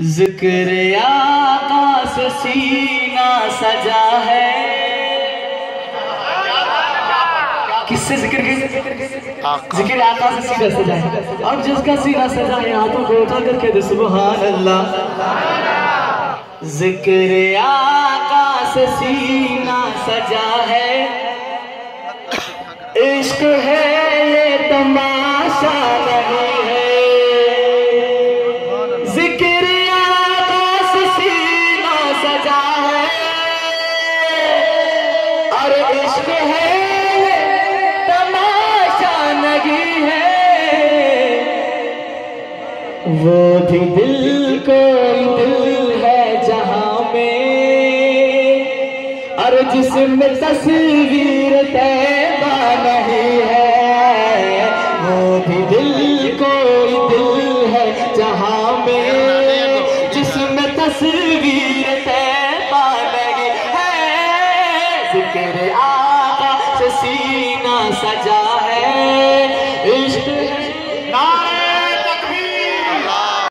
जिक्र आका से सीना सजा है। किससे जिक्र जिक्र आका से सीना सजा है। अब जिसका सीना सजा है हाथों को उठा करके दे सुभान अल्लाह। जिक्र आका से सीना सजा है, इश्क है ये तमाशा नहीं है। जिक्र आका से सीना सजा है और इश्क है ये तमाशा नहीं है। वो भी दिल कोई दिल है जहां में और जिसमें तस्वीर तैबा नहीं है। वो भी दिल कोई दिल है जहां में जिसमें तस्वीर तैबा नहीं है। जिक्र आका से सीना सजा है, इश्क है।